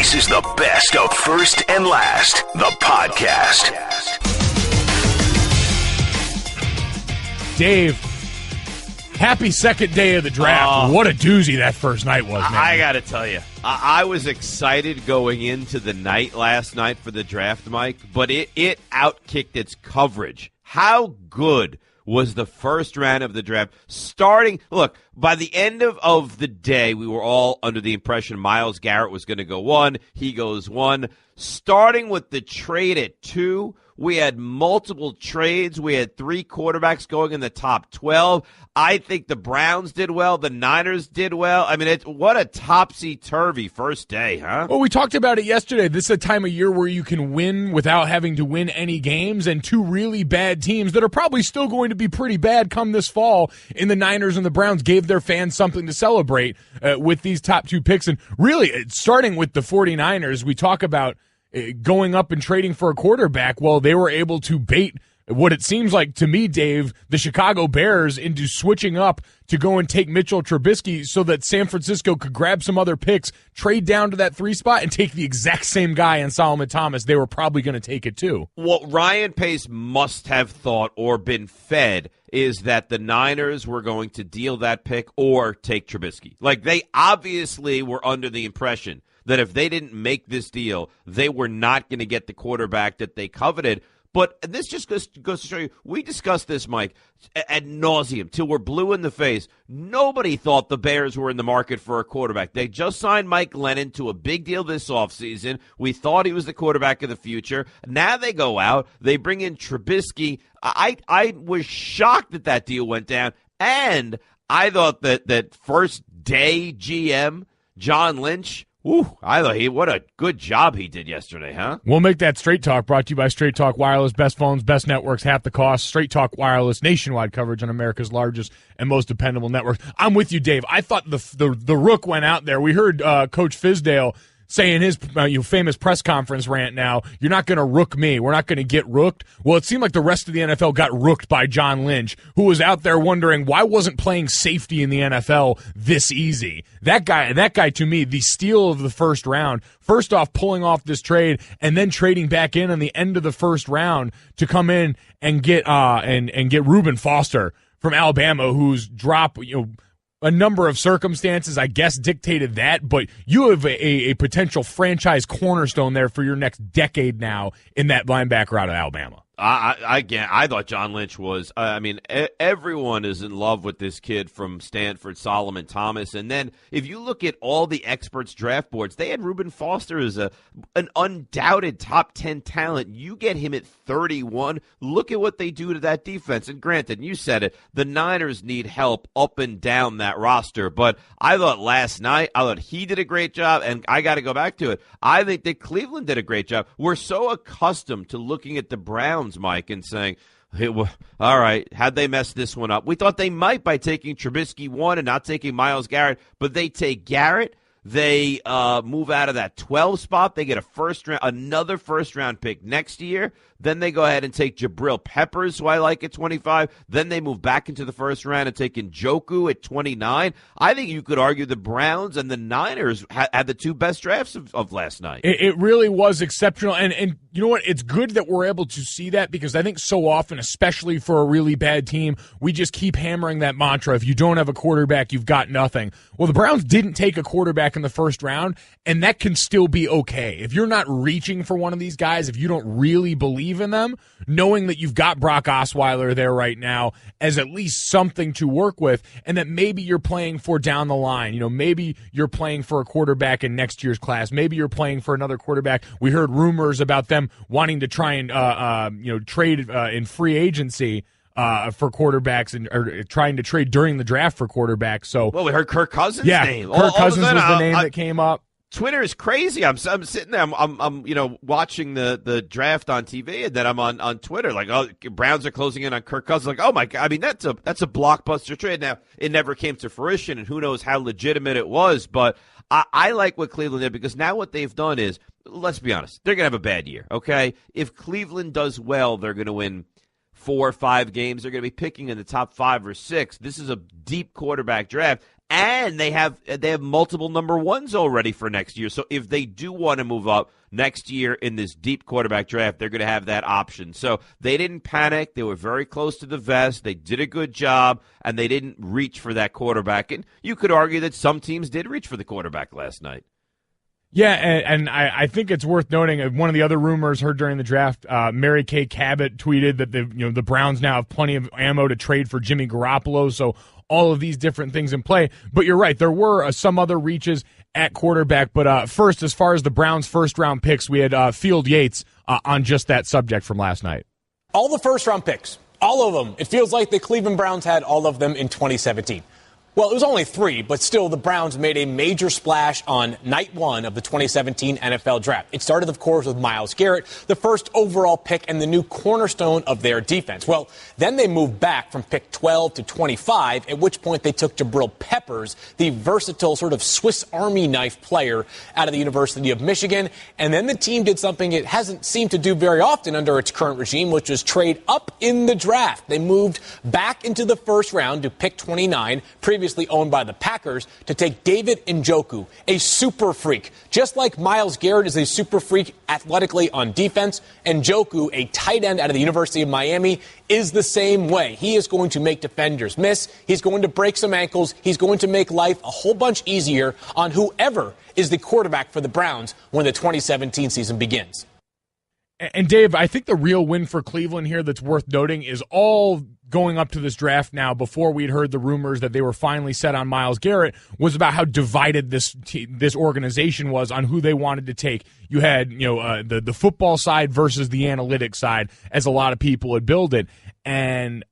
This is the best of First and Last, the podcast. Dave, happy second day of the draft. What a doozy that first night was, man. I got to tell you, I was excited going into the night last night for the draft, Mike, but it outkicked its coverage. How good was the first round of the draft? Look, by the end of the day, we were all under the impression Myles Garrett was going to go 1. He goes 1. Starting with the trade at 2, we had multiple trades. We had 3 quarterbacks going in the top 12. I think the Browns did well. The Niners did well. I mean, what a topsy-turvy first day, huh? Well, we talked about it yesterday. This is a time of year where you can win without having to win any games, and 2 really bad teams that are probably still going to be pretty bad come this fall in the Niners and the Browns gave their fans something to celebrate with these top 2 picks. And really, starting with the 49ers, we talk about going up and trading for a quarterback. Well, they were able to bait what it seems like to me, Dave, the Chicago Bears into switching up to go and take Mitchell Trubisky so that San Francisco could grab some other picks, trade down to that 3 spot, and take the exact same guy in Solomon Thomas. They were probably going to take it too. What Ryan Pace must have thought or been fed is that the Niners were going to deal that pick or take Trubisky. Like, they obviously were under the impression that if they didn't make this deal, they were not going to get the quarterback that they coveted. But this just goes to show you, we discussed this, Mike, ad nauseum, till we're blue in the face. Nobody thought the Bears were in the market for a quarterback. They just signed Mike Glennon to a big deal this offseason. We thought he was the quarterback of the future. Now they go out. They bring in Trubisky. I was shocked that deal went down. And I thought that first day GM, John Lynch, I thought what a good job he did yesterday, huh? We'll make that Straight Talk brought to you by Straight Talk Wireless. Best phones, best networks, half the cost. Straight Talk Wireless, nationwide coverage on America's largest and most dependable network. I'm with you, Dave. I thought the rook went out there. We heard Coach Fizdale say in his famous press conference rant now, you're not going to rook me. We're not going to get rooked. Well, it seemed like the rest of the NFL got rooked by John Lynch, who was out there wondering why wasn't playing safety in the NFL this easy. That guy to me, the steal of the first round, first off pulling off this trade and then trading back in on the end of the first round to come in and get get Reuben Foster from Alabama, who's dropped, a number of circumstances, I guess, dictated that, but you have a potential franchise cornerstone there for your next decade now in that linebacker out of Alabama. I thought John Lynch was, everyone is in love with this kid from Stanford, Solomon Thomas. And then if you look at all the experts' draft boards, they had Reuben Foster as an undoubted top 10 talent. You get him at 31. Look at what they do to that defense. And granted, you said it, the Niners need help up and down that roster. But I thought last night, he did a great job, and I got to go back to it. I think that Cleveland did a great job. We're so accustomed to looking at the Browns, Mike, and saying, hey, well, all right, how'd they mess this one up? We thought they might by taking Trubisky 1 and not taking Myles Garrett, but they take Garrett. They move out of that 12 spot. They get another first-round pick next year. Then they go ahead and take Jabril Peppers, who I like at 25. Then they move back into the first round and take Njoku at 29. I think you could argue the Browns and the Niners had the 2 best drafts of last night. It really was exceptional. And you know what? It's good that we're able to see that, because I think so often, especially for a really bad team, we just keep hammering that mantra. If you don't have a quarterback, you've got nothing. Well, the Browns didn't take a quarterback in the first round, and that can still be okay. If you're not reaching for one of these guys, if you don't really believe in them, knowing that you've got Brock Osweiler there right now as at least something to work with, and that maybe you're playing for down the line. Maybe you're playing for a quarterback in next year's class. Maybe you're playing for another quarterback. We heard rumors about them wanting to try and trade in free agency for quarterbacks, or trying to trade during the draft for quarterbacks. So, we heard Kirk Cousins' name. Kirk Cousins was the name that came up. Twitter is crazy. I'm sitting there. I'm watching the draft on TV, and then I'm on Twitter like, oh, Browns are closing in on Kirk Cousins. Like, oh my God. I mean, that's a blockbuster trade. Now it never came to fruition, and who knows how legitimate it was. But I like what Cleveland did, because now what they've done is, let's be honest, they're gonna have a bad year. Okay, if Cleveland does well, they're gonna win 4 or 5 games. They're going to be picking in the top 5 or 6. This is a deep quarterback draft. And they have multiple number ones already for next year. So if they do want to move up next year in this deep quarterback draft, they're going to have that option. So they didn't panic. They were very close to the vest. They did a good job, and they didn't reach for that quarterback. And you could argue that some teams did reach for the quarterback last night. Yeah, and I think it's worth noting one of the other rumors heard during the draft. Mary Kay Cabot tweeted that the Browns now have plenty of ammo to trade for Jimmy Garoppolo. So all of these different things in play. But you're right, there were some other reaches at quarterback. But first, as far as the Browns' first-round picks, we had Field Yates on just that subject from last night. All the first-round picks, all of them. It feels like the Cleveland Browns had all of them in 2017. Well, it was only 3, but still the Browns made a major splash on night 1 of the 2017 NFL Draft. It started, of course, with Myles Garrett, the first overall pick and the new cornerstone of their defense. Well, then they moved back from pick 12 to 25, at which point they took Jabril Peppers, the versatile sort of Swiss Army knife player out of the University of Michigan. And then the team did something it hasn't seemed to do very often under its current regime, which was trade up in the draft. They moved back into the first round to pick 29, previously owned by the Packers, to take David Njoku, a super freak. Just like Myles Garrett is a super freak athletically on defense, Njoku, a tight end out of the University of Miami, is the same way. He is going to make defenders miss. He's going to break some ankles. He's going to make life a whole bunch easier on whoever is the quarterback for the Browns when the 2017 season begins. And Dave, I think the real win for Cleveland here that's worth noting is all going up to this draft now, before we'd heard the rumors that they were finally set on Myles Garrett, was about how divided this organization was on who they wanted to take. You had the football side versus the analytics side, as a lot of people had billed it. And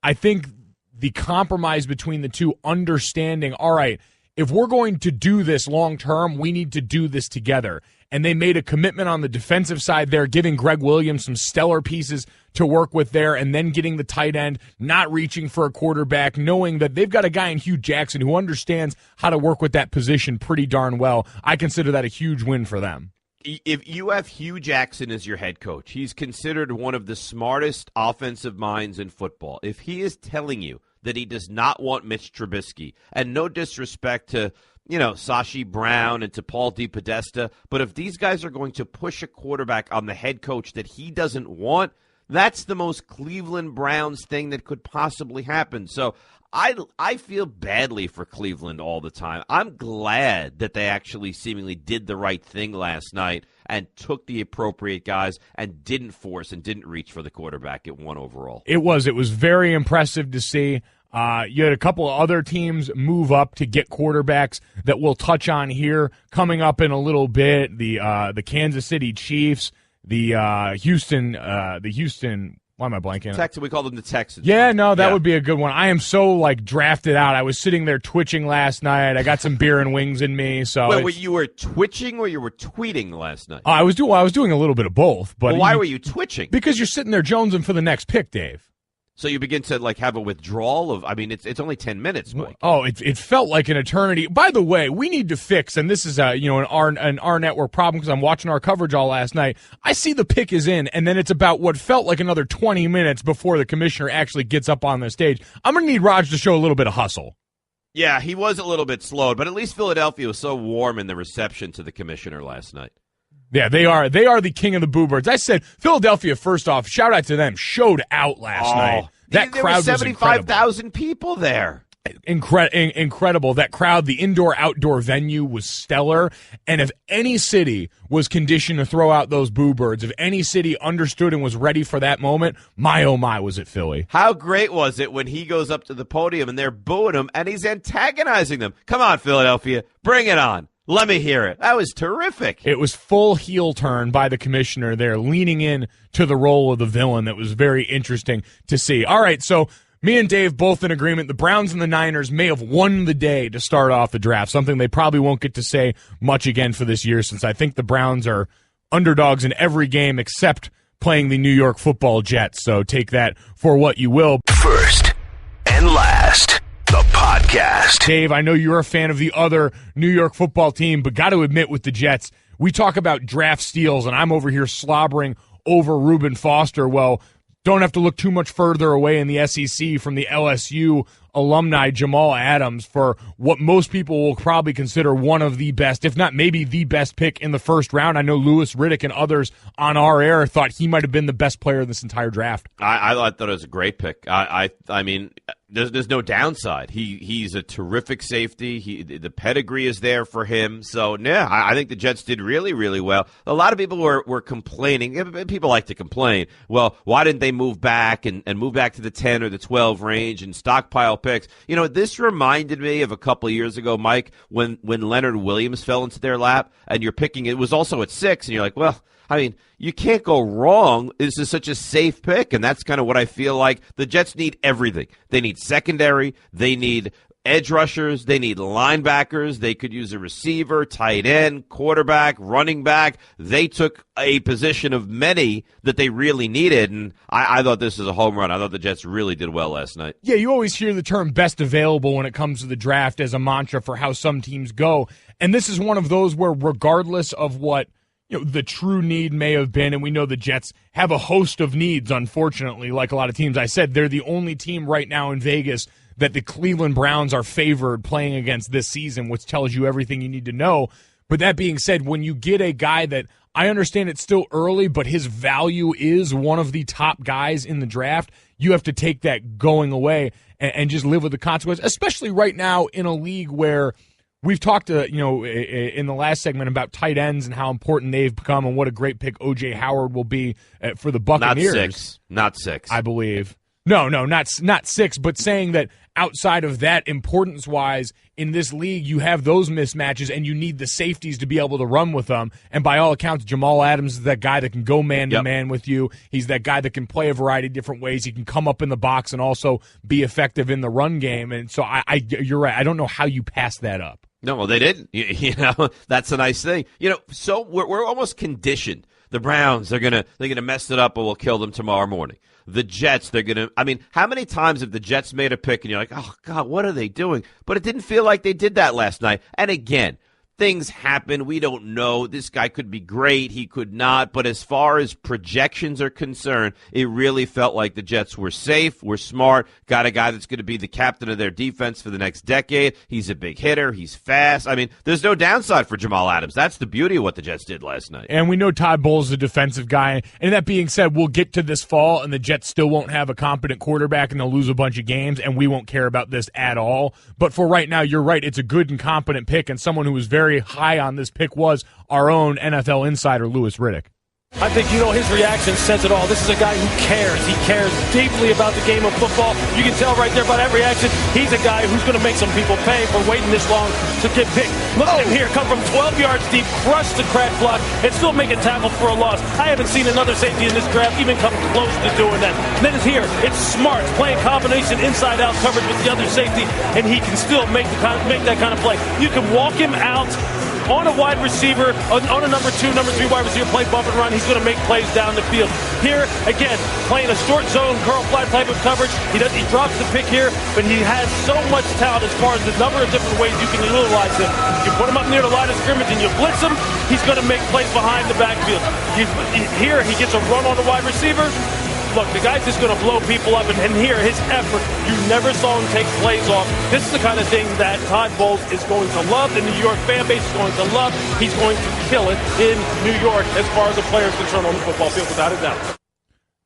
I think the compromise between the two, understanding, all right, if we're going to do this long term, we need to do this together. And they made a commitment on the defensive side there, giving Greg Williams some stellar pieces to work with there, and then getting the tight end, not reaching for a quarterback, knowing that they've got a guy in Hugh Jackson who understands how to work with that position pretty darn well. I consider that a huge win for them. If you have Hugh Jackson as your head coach, he's considered one of the smartest offensive minds in football. If he is telling you that he does not want Mitch Trubisky, and no disrespect to Sashi Brown and to Paul DePodesta, but if these guys are going to push a quarterback on the head coach that he doesn't want, that's the most Cleveland Browns thing that could possibly happen. So I feel badly for Cleveland all the time. I'm glad that they actually seemingly did the right thing last night and took the appropriate guys and didn't force and didn't reach for the quarterback at 1 overall. It was very impressive to see. You had a couple of other teams move up to get quarterbacks that we'll touch on here coming up in a little bit. The Kansas City Chiefs, the Houston. Why am I blanking? Texans. We call them the Texans. Yeah, no, that would be a good one. I am so drafted out. I was sitting there twitching last night. I got some beer and wings in me. So wait, you were twitching or you were tweeting last night? I was doing a little bit of both. But why were you twitching? Because you're sitting there jonesing for the next pick, Dave. So you begin to have a withdrawal of. I mean, it's only 10 minutes, Mike. Oh, it felt like an eternity. By the way, we need to fix, and this is an our network problem because I'm watching our coverage all last night. I see the pick is in, and then it's about what felt like another 20 minutes before the commissioner actually gets up on the stage. I'm going to need Raj to show a little bit of hustle. Yeah, he was a little bit slowed, but at least Philadelphia was so warm in the reception to the commissioner last night. Yeah, they are the king of the Boo Birds. I said Philadelphia, first off, shout out to them, showed out last night. That crowd was 75,000 people there. Incredible. That crowd, the indoor-outdoor venue was stellar. And if any city was conditioned to throw out those Boo Birds, if any city understood and was ready for that moment, my oh my, was it Philly. How great was it when he goes up to the podium and they're booing him and he's antagonizing them? Come on, Philadelphia, bring it on. Let me hear it. That was terrific. It was full heel turn by the commissioner there, leaning in to the role of the villain. That was very interesting to see. All right, so me and Dave both in agreement. The Browns and the Niners may have won the day to start off the draft, something they probably won't get to say much again for this year, since I think the Browns are underdogs in every game except playing the New York Football Jets. So take that for what you will. First and last. The podcast. Dave, I know you're a fan of the other New York football team, but got to admit with the Jets, we talk about draft steals, and I'm over here slobbering over Reuben Foster. Well, don't have to look too much further away in the SEC from the LSU alumni Jamal Adams for what most people will probably consider one of the best, if not maybe the best pick in the first round. I know Louis Riddick and others on our air thought he might have been the best player in this entire draft. I thought it was a great pick. I mean, there's no downside. He's a terrific safety. The pedigree is there for him. So, yeah, I think the Jets did really, really well. A lot of people were complaining. People like to complain. Well, why didn't they move back and move back to the 10 or the 12 range and stockpile picks? You know, this reminded me of a couple of years ago, Mike, when Leonard Williams fell into their lap, and you're picking, it was also at 6, and you're like, well, I mean, you can't go wrong. This is such a safe pick, and that's kind of what I feel like. The Jets need everything. They need secondary. They need edge rushers. They need linebackers. They could use a receiver, tight end, quarterback, running back. They took a position of many that they really needed, and I thought this was a home run. I thought the Jets really did well last night. Yeah, you always hear the term best available when it comes to the draft as a mantra for how some teams go, and this is one of those where regardless of what the true need may have been, and we know the Jets have a host of needs, unfortunately, like a lot of teams. I said they're the only team right now in Vegas that the Cleveland Browns are favored playing against this season, which tells you everything you need to know. But that being said, when you get a guy that, I understand it's still early, but his value is one of the top guys in the draft, you have to take that going away and just live with the consequence, especially right now in a league where we've talked in the last segment about tight ends and how important they've become and what a great pick O.J. Howard will be for the Buccaneers. Not six. I believe. No, not 6, but saying that outside of that, importance-wise, in this league, you have those mismatches, and you need the safeties to be able to run with them. And by all accounts, Jamal Adams is that guy that can go man-to-man with you. He's that guy that can play a variety of different ways. He can come up in the box and also be effective in the run game. And so you're right. I don't know how you pass that up. No, they didn't. You know, that's a nice thing. You know, so we're almost conditioned. The Browns, they're gonna mess it up, or we'll kill them tomorrow morning. The Jets, how many times have the Jets made a pick and you're like, oh, God, what are they doing? But it didn't feel like they did that last night. And again, things happen. We don't know. This guy could be great. He could not. But as far as projections are concerned, it really felt like the Jets were safe, were smart, got a guy that's going to be the captain of their defense for the next decade. He's a big hitter. He's fast. I mean, there's no downside for Jamal Adams. That's the beauty of what the Jets did last night. And we know Todd Bowles is a defensive guy. And that being said, we'll get to this fall, and the Jets still won't have a competent quarterback, and they'll lose a bunch of games, and we won't care about this at all. But for right now, you're right. It's a good and competent pick, and someone who was very high on this pick was our own NFL insider, Louis Riddick. I think, his reaction says it all. This is a guy who cares. He cares deeply about the game of football. You can tell right there by that reaction, he's a guy who's going to make some people pay for waiting this long to get picked. Look at him here, come from 12 yards deep, crush the crack block, and still make a tackle for a loss. I haven't seen another safety in this draft even come close to doing that. And then it's here, it's smart, playing combination inside-out coverage with the other safety, and he can still make that kind of play. You can walk him out on a wide receiver, on a number 3 wide receiver, play bump and run. He's going to make plays down the field. Here, again, playing a short zone, curl flat type of coverage. He drops the pick here, but he has so much talent as far as the number of different ways you can utilize him. You put him up near the line of scrimmage and you blitz him, he's going to make plays behind the backfield. Here, he gets a run on the wide receiver. Look, the guy's just going to blow people up, and here, his effort, you never saw him take plays off. This is the kind of thing that Todd Bowles is going to love, the New York fan base is going to love. He's going to kill it in New York as far as the player is concerned on the football field, without a doubt.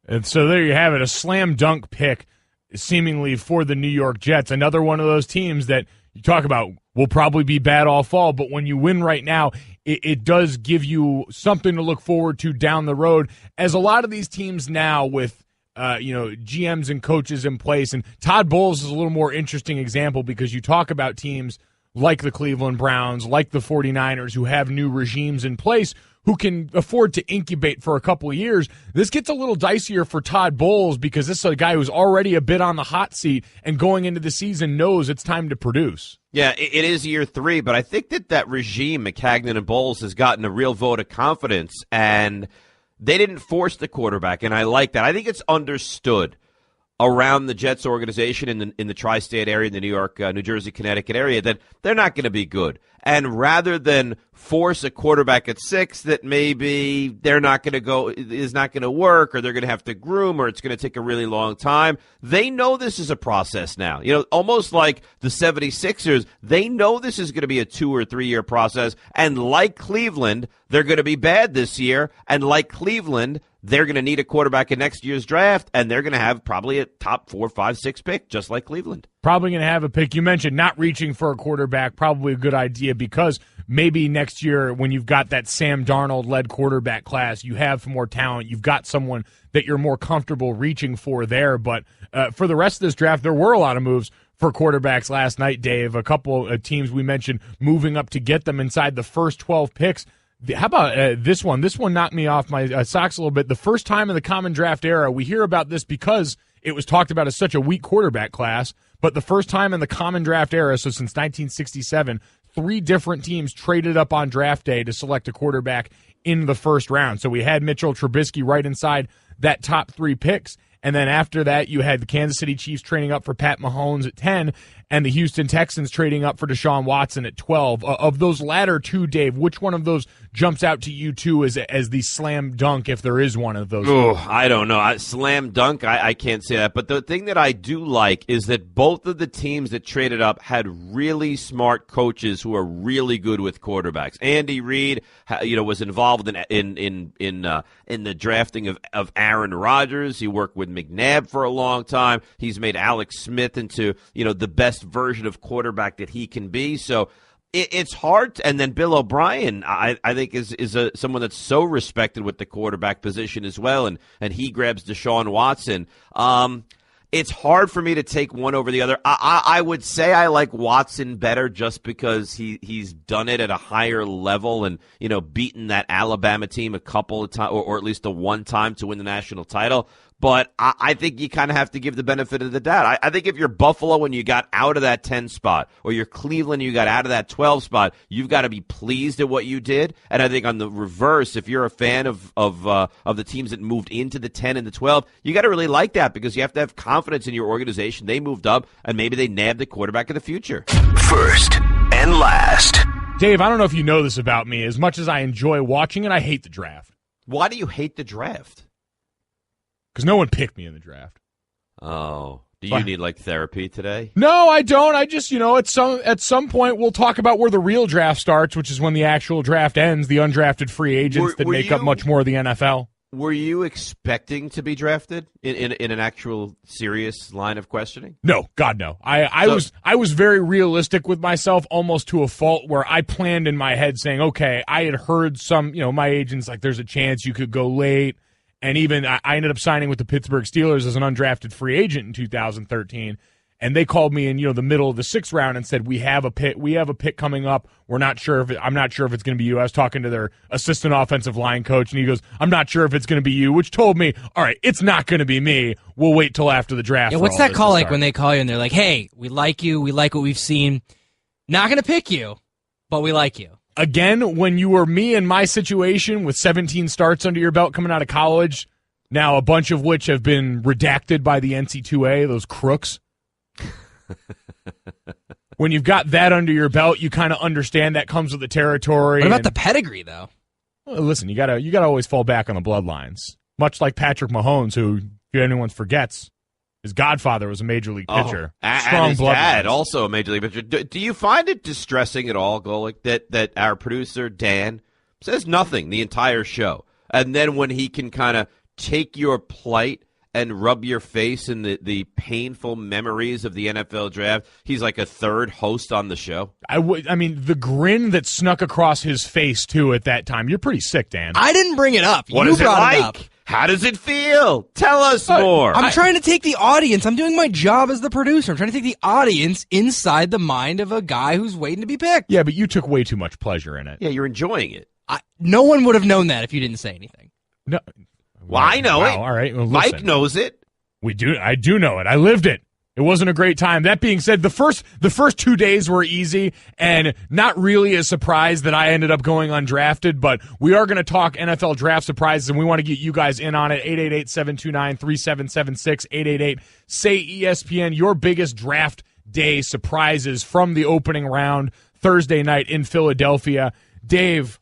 And so there you have it, a slam dunk pick, seemingly for the New York Jets. Another one of those teams that you talk about will probably be bad all fall, but when you win right now, it does give you something to look forward to down the road, as a lot of these teams now with GMs and coaches in place. And Todd Bowles is a little more interesting example, because you talk about teams like the Cleveland Browns, like the 49ers, who have new regimes in place, who can afford to incubate for a couple of years. This gets a little dicier for Todd Bowles, because this is a guy who's already a bit on the hot seat and going into the season knows it's time to produce. Yeah, it is year 3, but I think that regime, McCagnon and Bowles, has gotten a real vote of confidence, and they didn't force the quarterback, and I like that. I think it's understood around the Jets organization in the tri-state area, in the New York, New Jersey, Connecticut area, that they're not going to be good. And rather than force a quarterback at 6 that maybe they're not going to go, is not going to work, or they're going to have to groom, or it's going to take a really long time, they know this is a process now. Almost like the 76ers, they know this is going to be a 2 or 3 year process. And like Cleveland, they're going to be bad this year. And like Cleveland, they're going to need a quarterback in next year's draft, and they're going to have probably a top 4, 5, 6 pick, just like Cleveland. Probably going to have a pick. You mentioned not reaching for a quarterback, probably a good idea, because maybe next year when you've got that Sam Darnold-led quarterback class, you have more talent. You've got someone that you're more comfortable reaching for there. But for the rest of this draft, there were a lot of moves for quarterbacks last night, Dave. A couple of teams we mentioned moving up to get them inside the first 12 picks. How about this one? This one knocked me off my socks a little bit. The first time in the common draft era, we hear about this because it was talked about as such a weak quarterback class, but the first time in the common draft era, so since 1967, 3 different teams traded up on draft day to select a quarterback in the first round. So we had Mitchell Trubisky right inside that top 3 picks. And then after that, you had the Kansas City Chiefs trading up for Pat Mahomes at 10 and the Houston Texans trading up for Deshaun Watson at 12. Of those latter 2, Dave, which one of those jumps out to you two as the slam dunk, if there is one of those? Oh, I don't know. Slam dunk, I can't say that. But the thing that I do like is that both of the teams that traded up had really smart coaches who are really good with quarterbacks. Andy Reid, was involved in the drafting of Aaron Rodgers. He worked with McNabb for a long time. He's made Alex Smith into, the best version of quarterback that he can be. So it's hard. And then Bill O'Brien, I think, is someone that's so respected with the quarterback position as well. And he grabs Deshaun Watson. It's hard for me to take one over the other. I would say I like Watson better just because he's done it at a higher level and, beaten that Alabama team a couple of times, or at least the one time to win the national title. But I think you kind of have to give the benefit of the doubt. I think if you're Buffalo and you got out of that 10 spot, or you're Cleveland and you got out of that 12 spot, you've got to be pleased at what you did. And I think on the reverse, if you're a fan of the teams that moved into the 10 and the 12, you got to really like that because you have to have confidence in your organization. They moved up, and maybe they nabbed the quarterback of the future. First and last. Dave, I don't know if you know this about me. As much as I enjoy watching it, I hate the draft. Why do you hate the draft? Because no one picked me in the draft. Oh. Do you need, therapy today? No, I don't. I just, at some point we'll talk about where the real draft starts, which is when the actual draft ends, the undrafted free agents that make up much more of the NFL. Were you expecting to be drafted in an actual serious line of questioning? No, God, no. I was very realistic with myself, almost to a fault, where I planned in my head saying, okay, I had heard some, my agents, there's a chance you could go late. And even I ended up signing with the Pittsburgh Steelers as an undrafted free agent in 2013. And they called me in, the middle of the 6th round and said, we have a pick coming up. I'm not sure if it's going to be you. I was talking to their assistant offensive line coach, and he goes, I'm not sure if it's going to be you, which told me, all right, it's not going to be me. We'll wait till after the draft. Yeah, what's that call like when they call you and they're like, hey, we like you. We like what we've seen. Not going to pick you, but we like you. Again, when you were me in my situation with 17 starts under your belt coming out of college, now a bunch of which have been redacted by the NC2A, those crooks. When you've got that under your belt, you kind of understand that comes with the territory. What about the pedigree, though? Well, listen, you gotta always fall back on the bloodlines. Much like Patrick Mahomes, who, if anyone forgets, his godfather was a major league pitcher. And his dad, also a major league pitcher. Do you find it distressing at all, Golic, that our producer, Dan, says nothing the entire show? And then when he can kind of take your plight and rub your face in the painful memories of the NFL draft, he's like a third host on the show? I mean, the grin that snuck across his face, too, at that time. You're pretty sick, Dan. I didn't bring it up. What is it like? How does it feel? Tell us more. I'm trying to take the audience. I'm doing my job as the producer. I'm trying to take the audience inside the mind of a guy who's waiting to be picked. Yeah, but you took way too much pleasure in it. Yeah, you're enjoying it. No one would have known that if you didn't say anything. No. Well, I know it. All right. Well, Mike knows it. I do know it. I lived it. It wasn't a great time. That being said, the first 2 days were easy and not really a surprise that I ended up going undrafted, but we are going to talk NFL draft surprises, and we want to get you guys in on it. 888-729-3776, 888-SAY-ESPN, your biggest draft day surprises from the opening round Thursday night in Philadelphia. Dave,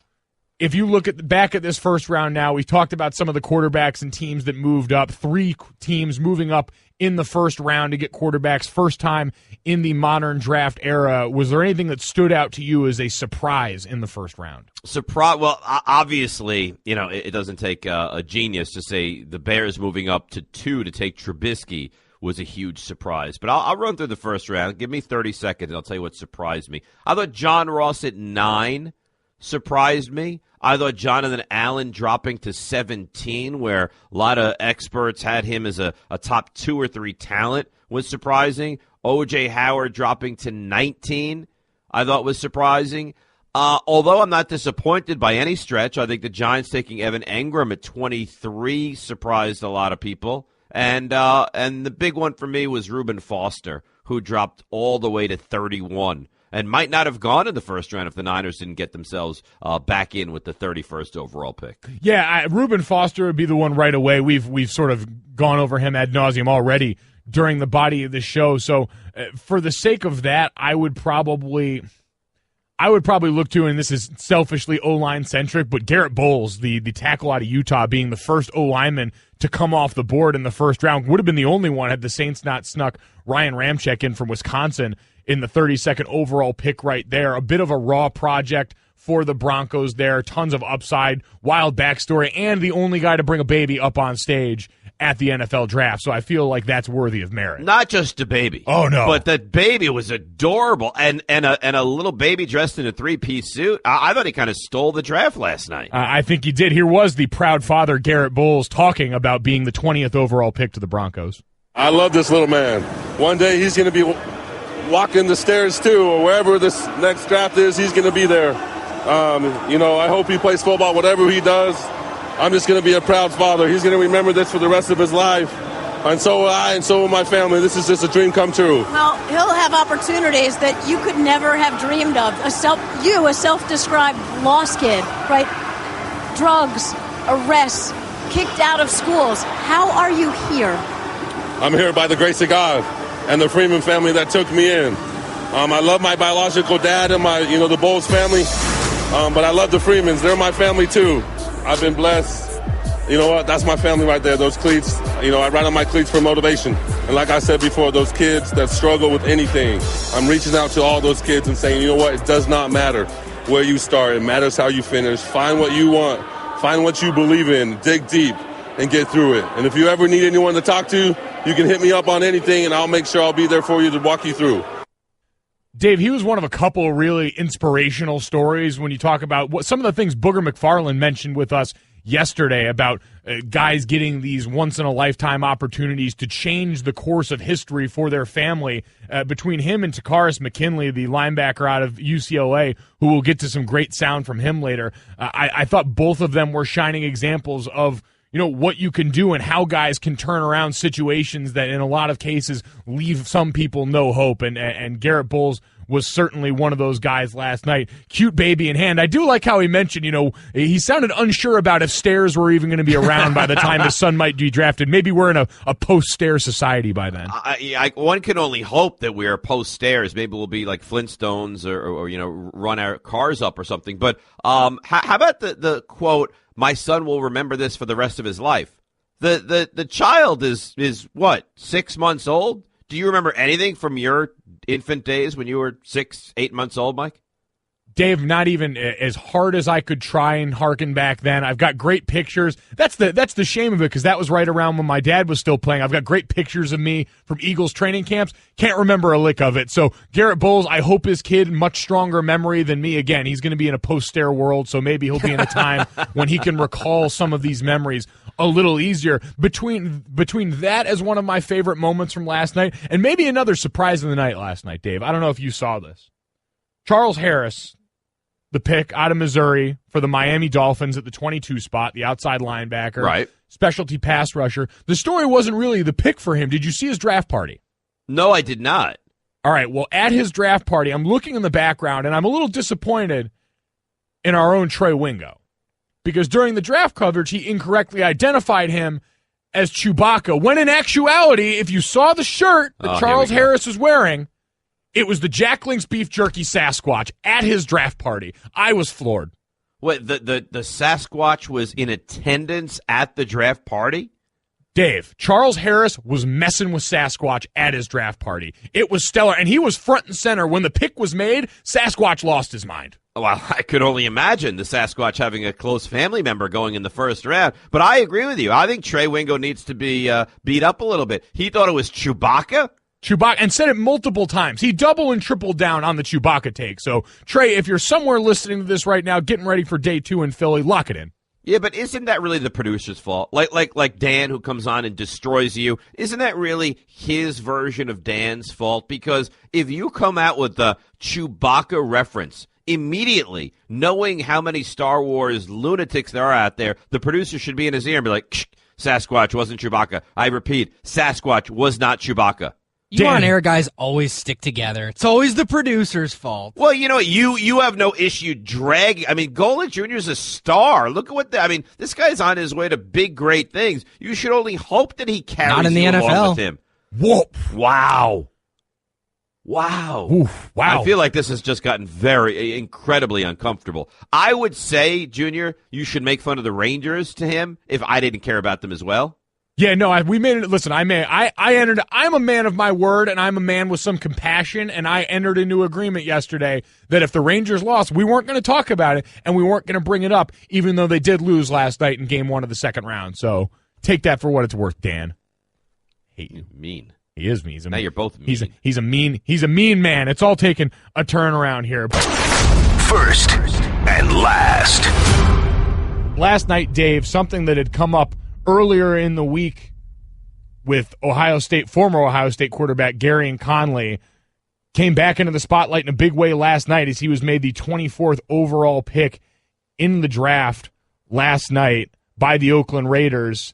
if you look back at this first round now, we've talked about some of the quarterbacks and teams that moved up. 3 teams moving up in the first round to get quarterbacks, first time in the modern draft era. Was there anything that stood out to you as a surprise in the first round? Surprise? Well, obviously, it doesn't take a genius to say the Bears moving up to 2 to take Trubisky was a huge surprise. But I'll run through the first round. Give me 30 seconds, and I'll tell you what surprised me. I thought John Ross at 9 surprised me. I thought Jonathan Allen dropping to 17, where a lot of experts had him as a top 2 or 3 talent, was surprising. O.J. Howard dropping to 19, I thought was surprising. Although I'm not disappointed by any stretch, I think the Giants taking Evan Engram at 23 surprised a lot of people. And the big one for me was Reuben Foster, who dropped all the way to 31. And might not have gone in the first round if the Niners didn't get themselves back in with the 31st overall pick. Yeah, Reuben Foster would be the one right away. We've sort of gone over him ad nauseum already during the body of the show. So for the sake of that, I would probably look to, and this is selfishly O-line centric, but Garrett Bowles, the tackle out of Utah, being the first O-lineman to come off the board in the first round, would have been the only one had the Saints not snuck Ryan Ramczyk in from Wisconsin in the 32nd overall pick right there. A bit of a raw project for the Broncos there. Tons of upside, wild backstory, and the only guy to bring a baby up on stage at the NFL draft. So I feel like that's worthy of merit. Not just a baby. Oh, no. But that baby was adorable. And a little baby dressed in a 3-piece suit. I thought he kind of stole the draft last night. I think he did. Here was the proud father, Garrett Bowles, talking about being the 20th overall pick to the Broncos. I love this little man. One day he's going to be walking the stairs too, or wherever this next draft is, he's going to be there. I hope he plays football, whatever he does. I'm just going to be a proud father. He's going to remember this for the rest of his life. And so will I, and so will my family. This is just a dream come true. Well, he'll have opportunities that you could never have dreamed of. A self-described lost kid, right? Drugs, arrests, kicked out of schools. How are you here? I'm here by the grace of God and the Freeman family that took me in. I love my biological dad and the Bowles family, but I love the Freemans. They're my family too. I've been blessed. You know what? That's my family right there. Those cleats, I ride on my cleats for motivation. And like I said before, those kids that struggle with anything, I'm reaching out to all those kids and saying, you know what? It does not matter where you start. It matters how you finish. Find what you want. Find what you believe in. Dig deep and get through it. And if you ever need anyone to talk to, you can hit me up on anything, and I'll make sure I'll be there for you to walk you through. Dave, he was one of a couple of really inspirational stories when you talk about some of the things Booger McFarland mentioned with us yesterday about guys getting these once-in-a-lifetime opportunities to change the course of history for their family. Between him and Takaris McKinley, the linebacker out of UCLA, who will get to some great sound from him later, I thought both of them were shining examples of what you can do and how guys can turn around situations that in a lot of cases leave some people no hope. And Garrett Bowles was certainly one of those guys last night. Cute baby in hand. I do like how he mentioned, he sounded unsure about if stairs were even going to be around by the time his son might be drafted. Maybe we're in a post-stair society by then. One can only hope that we're post-stairs. Maybe we'll be like Flintstones or run our cars up or something. But how about the quote, "My son will remember this for the rest of his life"? The child is what, 6 months old? Do you remember anything from your infant days when you were 6, 8 months old, Mike? Dave, not even as hard as I could try and harken back then. I've got great pictures. That's the shame of it, because that was right around when my dad was still playing. I've got great pictures of me from Eagles training camps. Can't remember a lick of it. So Garrett Bowles, I hope his kid, much stronger memory than me. Again, he's going to be in a post-stare world, so maybe he'll be in a time when he can recall some of these memories a little easier. Between that as one of my favorite moments from last night, and maybe another surprise of the night last night, Dave. I don't know if you saw this. Charles Harris, the pick out of Missouri for the Miami Dolphins at the 22 spot, the outside linebacker, right? Specialty pass rusher. The story wasn't really the pick for him. Did you see his draft party? No, I did not. All right, well, at his draft party, I'm looking in the background, and I'm a little disappointed in our own Trey Wingo, because during the draft coverage, he incorrectly identified him as Chewbacca, when in actuality, if you saw the shirt that Charles Harris was wearing, It was the Jack Link's Beef Jerky Sasquatch at his draft party. I was floored. What, the Sasquatch was in attendance at the draft party? Dave, Charles Harris was messing with Sasquatch at his draft party. It was stellar, and he was front and center. When the pick was made, Sasquatch lost his mind. Well, I could only imagine the Sasquatch having a close family member going in the first round. But I agree with you. I think Trey Wingo needs to be beat up a little bit. He thought it was Chewbacca. And said it multiple times. He double and tripled down on the Chewbacca take. So, Trey, if you're somewhere listening to this right now, getting ready for day 2 in Philly, lock it in. Yeah, but isn't that really the producer's fault? Like Dan, who comes on and destroys you, isn't that really his version of Dan's fault? Because if you come out with the Chewbacca reference immediately, knowing how many Star Wars lunatics there are out there, the producer should be in his ear and be like, Sasquatch wasn't Chewbacca. I repeat, Sasquatch was not Chewbacca. You on-air guys always stick together. It's always the producer's fault. Well, you know, you have no issue dragging. I mean, Golic Jr. is a star. Look at what this guy's on his way to big, great things. You should only hope that he carries Not in the you NFL. along with him. Whoop. Wow. Oof, wow. I feel like this has just gotten incredibly uncomfortable. I would say, Junior, you should make fun of the Rangers to him if I didn't care about them as well. Yeah, no, we made it. Listen, I'm a man of my word, and I'm a man with some compassion, and I entered into agreement yesterday that if the Rangers lost, we weren't going to talk about it, and we weren't going to bring it up, even though they did lose last night in Game 1 of the second round. So take that for what it's worth, Dan. Hate you. Mean. He is mean. Now you're both mean. He's a mean man. It's all taking a turn around here. First and last. Last night, Dave, something that had come up earlier in the week with former Ohio State quarterback Gary Conley came back into the spotlight in a big way last night as he was made the 24th overall pick in the draft last night by the Oakland Raiders,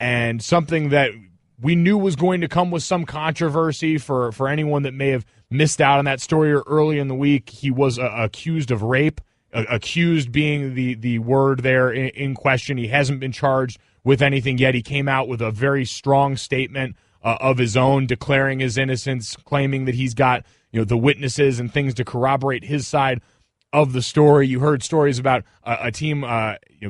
and something that we knew was going to come with some controversy for anyone that may have missed out on that story early in the week. He was accused of rape, accused being the word there in question. He hasn't been charged with anything yet. He came out with a very strong statement of his own, declaring his innocence, claiming that he's got the witnesses and things to corroborate his side of the story. You heard stories about a team,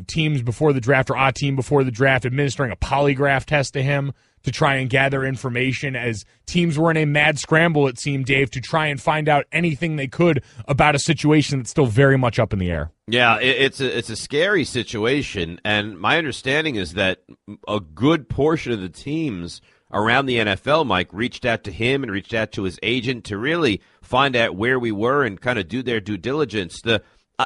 teams before the draft, or a team before the draft administering a polygraph test to him to try and gather information, as teams were in a mad scramble, it seemed, Dave, to try and find out anything they could about a situation that's still very much up in the air. Yeah, it's a scary situation, and my understanding is that a good portion of the teams around the NFL, Mike, reached out to him and reached out to his agent to really find out where we were and kind of do their due diligence.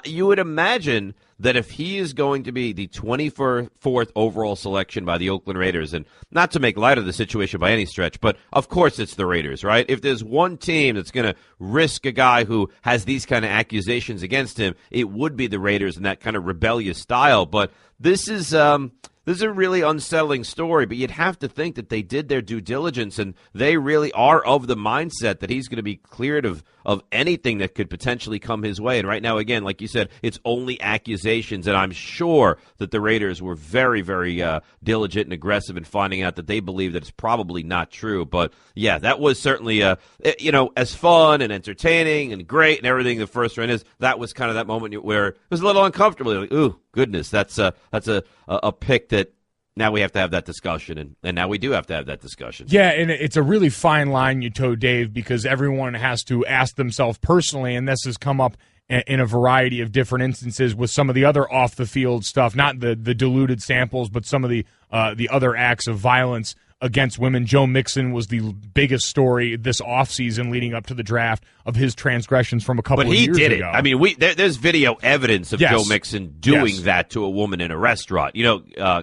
You would imagine that if he is going to be the 24th overall selection by the Oakland Raiders, and not to make light of the situation by any stretch, but of course it's the Raiders, right? If there's one team that's going to risk a guy who has these kind of accusations against him, it would be the Raiders in that kind of rebellious style. But this is a really unsettling story, but you'd have to think that they did their due diligence, and they really are of the mindset that he's going to be cleared of anything that could potentially come his way. And right now, again, like you said, it's only accusations, and I'm sure that the Raiders were very, very diligent and aggressive in finding out that they believe that it's probably not true. But, yeah, that was certainly, as fun and entertaining and great and everything the first round is, that was kind of that moment where it was a little uncomfortable. Like, ooh, goodness, that's a pick that now we have to have that discussion, and now we do have to have that discussion. Yeah, and it's a really fine line you toe, Dave, because everyone has to ask themselves personally, and this has come up in a variety of different instances with some of the other off-the-field stuff, not the diluted samples, but some of the other acts of violence against women. Joe Mixon was the biggest story this offseason leading up to the draft of his transgressions from a couple of years ago. But he did it. I mean, there's video evidence of Joe Mixon doing that to a woman in a restaurant.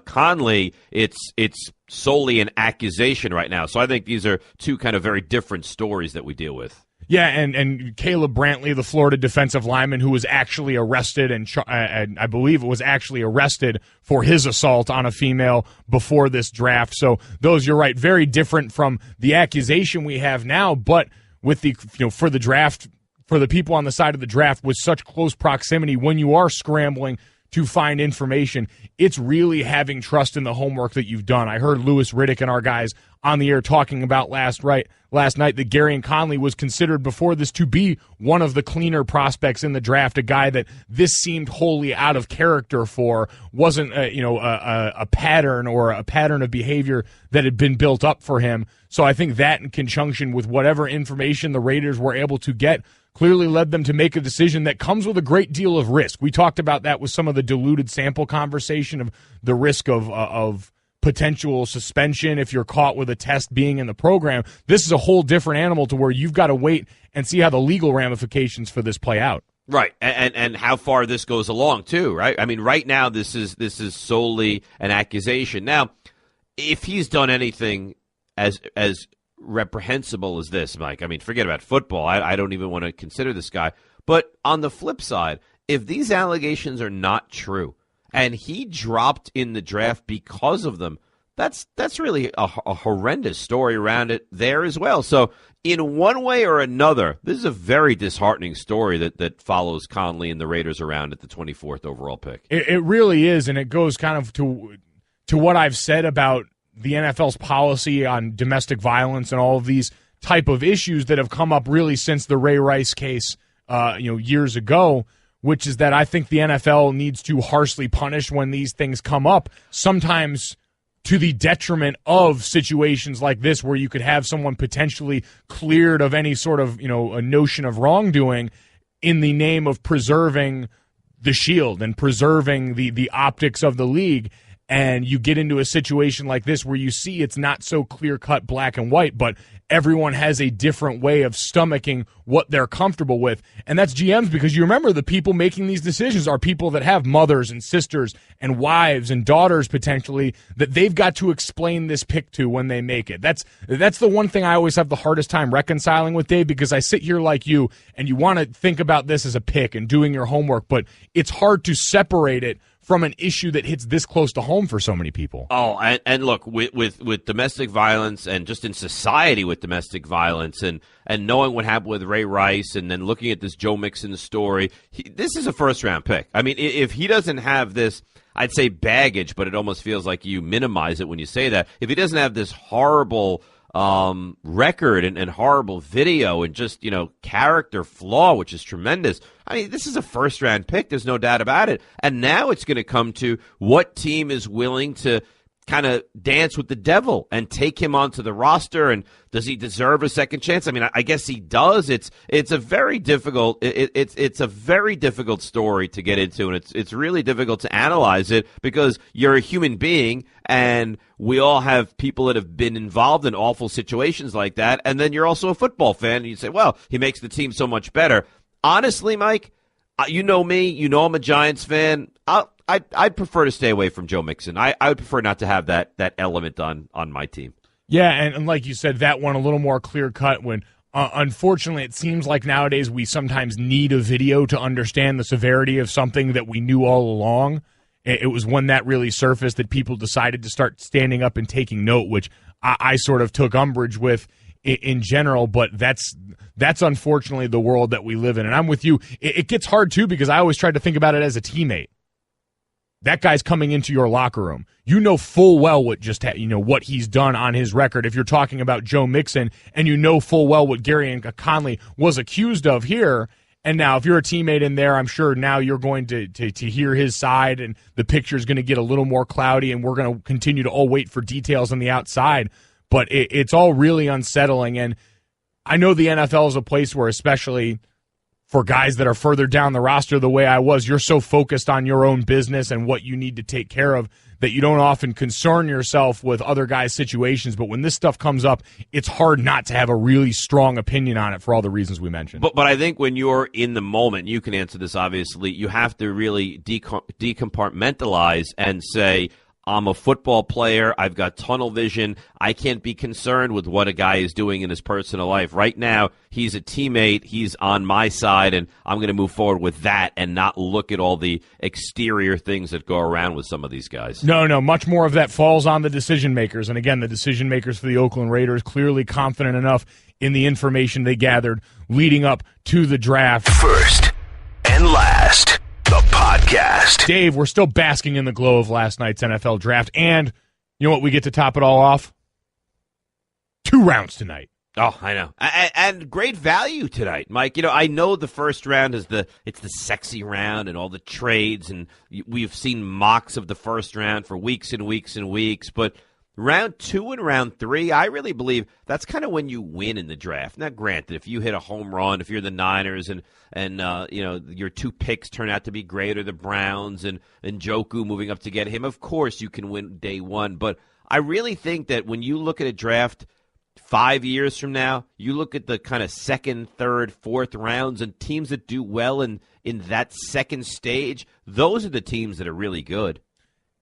Conley, it's solely an accusation right now. So I think these are two kind of very different stories that we deal with. Yeah, and Caleb Brantley, the Florida defensive lineman who was actually arrested, and I believe it was actually arrested for his assault on a female before this draft. So those, you're right, very different from the accusation we have now, but with the for the draft, for the people on the side of the draft with such close proximity, when you are scrambling to find information. It's really having trust in the homework that you've done. I heard Louis Riddick and our guys on the air talking about last night that Garyon Conley was considered before this to be one of the cleaner prospects in the draft, a guy that this seemed wholly out of character for, wasn't a pattern or a pattern of behavior that had been built up for him. So I think that in conjunction with whatever information the Raiders were able to get clearly led them to make a decision that comes with a great deal of risk. We talked about that with some of the diluted sample conversation of the risk of potential suspension if you're caught with a test being in the program. This is a whole different animal to where you've got to wait and see how the legal ramifications for this play out. Right, and how far this goes along too, right? I mean, right now this is solely an accusation. Now, if he's done anything as reprehensible as this, Mike, I mean, forget about football. I don't even want to consider this guy. But on the flip side, if these allegations are not true, and he dropped in the draft because of them, that's really a horrendous story around it there as well. So in one way or another, this is a very disheartening story that follows Conley and the Raiders around at the 24th overall pick. It really is, and it goes kind of to what I've said about the NFL's policy on domestic violence and all of these type of issues that have come up really since the Ray Rice case years ago, which is that I think the NFL needs to harshly punish when these things come up, sometimes to the detriment of situations like this where you could have someone potentially cleared of any sort of, a notion of wrongdoing in the name of preserving the shield and preserving the optics of the league. And you get into a situation like this where you see it's not so clear-cut black and white, but everyone has a different way of stomaching what they're comfortable with. And that's GMs, because you remember the people making these decisions are people that have mothers and sisters and wives and daughters potentially that they've got to explain this pick to when they make it. That's the one thing I always have the hardest time reconciling with, Dave, because I sit here like you and you want to think about this as a pick and doing your homework, but it's hard to separate it from an issue that hits this close to home for so many people. Oh, and look, with domestic violence and just in society with domestic violence and knowing what happened with Ray Rice and then looking at this Joe Mixon story, this is a first-round pick. I mean, if he doesn't have this, I'd say baggage, but it almost feels like you minimize it when you say that. If he doesn't have this horrible record and horrible video and just, character flaw, which is tremendous. I mean, this is a first-round pick. There's no doubt about it. And now it's going to come to what team is willing to kind of dance with the devil and take him onto the roster, and does he deserve a second chance? I mean, I guess he does. It's a very difficult it's a very difficult story to get into, and it's really difficult to analyze it because you're a human being, and we all have people that have been involved in awful situations like that, and then you're also a football fan, and you say, well, he makes the team so much better. Honestly, Mike, you know me, I'm a Giants fan. I'd prefer to stay away from Joe Mixon. I would prefer not to have that element on my team. Yeah, and like you said, that one a little more clear-cut when, unfortunately, it seems like nowadays we sometimes need a video to understand the severity of something that we knew all along. It was when that really surfaced that people decided to start standing up and taking note, which I sort of took umbrage with in general, but that's unfortunately the world that we live in. And I'm with you. It gets hard, too, because I always tried to think about it as a teammate. That guy's coming into your locker room. You know full well what what he's done on his record. If you're talking about Joe Mixon, and you know full well what Garyon Conley was accused of here, and now if you're a teammate in there, I'm sure now you're going to hear his side, and the picture's going to get a little more cloudy, and we're going to continue to all wait for details on the outside. But it's all really unsettling, and I know the NFL is a place where, especially for guys that are further down the roster the way I was, you're so focused on your own business and what you need to take care of that you don't often concern yourself with other guys' situations. But when this stuff comes up, it's hard not to have a really strong opinion on it for all the reasons we mentioned. But I think when you're in the moment, you can answer this obviously, you have to really decompartmentalize and say, I'm a football player. I've got tunnel vision. I can't be concerned with what a guy is doing in his personal life. Right now, he's a teammate. He's on my side, and I'm going to move forward with that and not look at all the exterior things that go around with some of these guys. No, much more of that falls on the decision makers. And again, the decision makers for the Oakland Raiders clearly confident enough in the information they gathered leading up to the draft. First and last, the podcast. podcast. Dave, we're still basking in the glow of last night's NFL draft, and you know what we get to top it all off? 2 rounds tonight. Oh, I know. And great value tonight, Mike. I know the first round is it's the sexy round and all the trades, and we've seen mocks of the first round for weeks and weeks and weeks, but round 2 and round 3, I really believe that's kind of when you win in the draft. Now, granted, if you hit a home run, if you're the Niners and your 2 picks turn out to be great, or the Browns and Njoku moving up to get him, of course you can win day 1. But I really think that when you look at a draft 5 years from now, you look at the kind of 2nd, 3rd, 4th rounds, and teams that do well in that second stage, those are the teams that are really good.